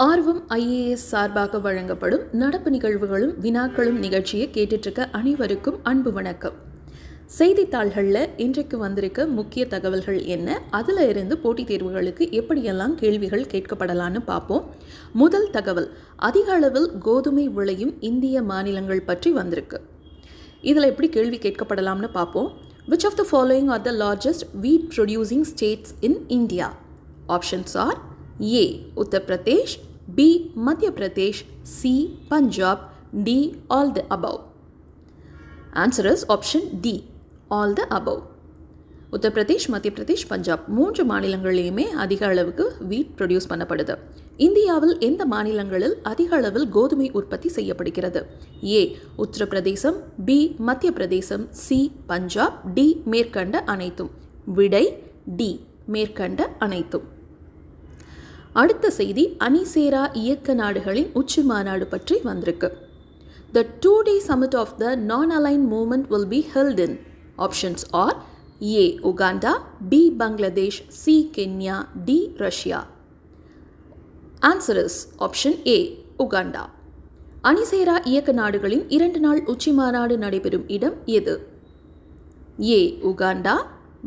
ஆர்வம் ஐஏஎஸ் சார்பாக வழங்கப்படும் நடப்பு நிகழ்வுகளும் வினாக்களும் நிகழ்ச்சியை கேட்டுட்ருக்க அனைவருக்கும் அன்பு வணக்கம். செய்தித்தாள்களில் இன்றைக்கு வந்திருக்க முக்கிய தகவல்கள் என்ன, அதில் இருந்து போட்டித் தேர்வுகளுக்கு எப்படியெல்லாம் கேள்விகள் கேட்கப்படலான்னு பார்ப்போம். முதல் தகவல், அதிக அளவில் கோதுமை விளையும் இந்திய மாநிலங்கள் பற்றி வந்திருக்கு. இதில் எப்படி கேள்வி கேட்கப்படலாம்னு பார்ப்போம். Which of the following are the largest wheat producing states in India? Options are A. Uttar Pradesh, B. Madhya Pradesh, C. Punjab, D. All the above. Answer is option D. All the above. Uttar Pradesh, மத்திய பிரதேஷ், பஞ்சாப் மூன்று மாநிலங்களிலுமே அதிக அளவுக்கு வீட் produce பண்ணப்படுது. இந்தியாவில் எந்த மாநிலங்களில் அதிக அளவில் கோதுமை உற்பத்தி செய்யப்படுகிறது? ஏ. உத்தரப்பிரதேசம், பி. மத்திய பிரதேசம், சி. பஞ்சாப், டி. மேற்கண்ட அனைத்தும். விடை டி. மேற்கண்ட அனைத்தும். அடுத்த செய்தி, அணிசேரா இயக்க நாடுகளின் உச்சி மாநாடு பற்றி வந்திருக்கு. The 2-day summit of the non-aligned movement will be held in. Options are A. Uganda, B. Bangladesh, C. Kenya, D. Russia. Answer is option A. Uganda. அணிசேரா இயக்க நாடுகளின் 2 நாள் உச்சி மாநாடு நடைபெறும் இடம் எது? A. Uganda,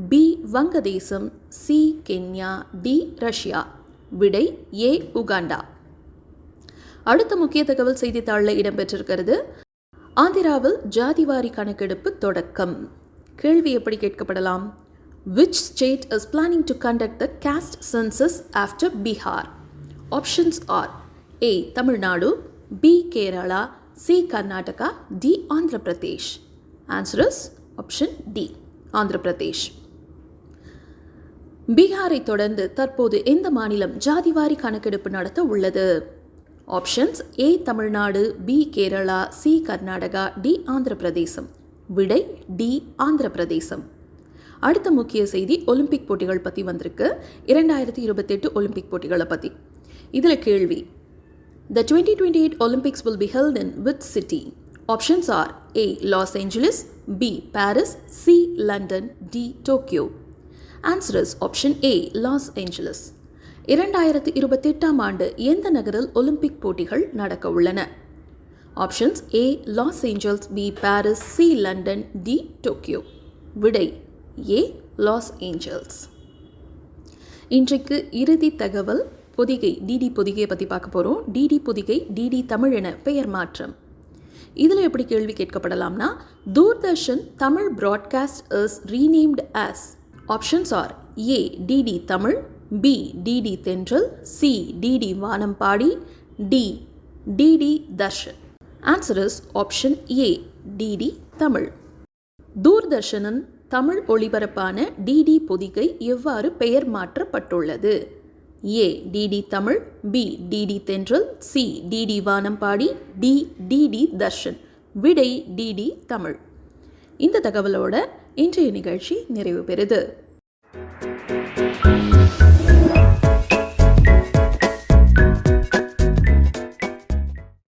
B. வங்கதேசம், C. Kenya, D. ரஷ்யா. விடை ஏ. உகாண்டா. அடுத்த முக்கிய தகவல் செய்தித்தாளில் இடம்பெற்றிருக்கிறது. ஆந்திராவில் ஜாதிவாரி கணக்கெடுப்பு தொடக்கம். கேள்வி எப்படி கேட்கப்படலாம்? Which state is planning to conduct the caste census after Bihar? Options are A. Tamil Nadu, B. Kerala, C. Karnataka, D. Andhra Pradesh. Answer is option D. Andhra Pradesh. பீகாரை தொடர்ந்து தற்போது எந்த மாநிலம் ஜாதிவாரி கணக்கெடுப்பு நடத்த உள்ளது? Options A. Tamil Nadu, B. Kerala, C. Karnataka, D. Andhra Pradesh. விடை D. Andhra பிரதேசம். அடுத்த முக்கிய செய்தி, ஒலிம்பிக் போட்டிகள் பற்றி வந்திருக்கு. 2028 ஒலிம்பிக் போட்டிகளை பற்றி. இதில் கேள்வி, The 2028 Olympics will be held in which city? Options are A. Los Angeles, B. Paris, C. London, D. Tokyo. Answer is option A. Los Angeles. 2028 ஆண்டு எந்த நகரில் ஒலிம்பிக் போட்டிகள் நடக்க உள்ளன? Options A. Los Angeles, B. Paris, C. London, D. Tokyo. விடை A. Los Angeles. இன்றைக்கு இறுதி தகவல், பொதிகை டிடி பொதிகையை பற்றி பார்க்க போகிறோம். டிடி பொதிகை டிடி தமிழ் என பெயர் மாற்றம். இதில் எப்படி கேள்வி கேட்கப்படலாம்னா, Doordarshan Tamil broadcast is renamed as. Options are A. DD Tamil, B. DD Thendral, C. DD Vanampadi, D. DD Darshan. Answer is option A. DD Tamil. தூர்தர்ஷனின் தமிழ் ஒளிபரப்பான டிடி பொதிகை எவ்வாறு பெயர் மாற்றப்பட்டுள்ளது? A. DD Tamil, B. DD Thendral, C. DD Vanampadi, D. DD Darshan. விடை டிடி தமிழ். இந்த தகவலோட இன்றைய நிகழ்ச்சி நிறைவு பெறுது.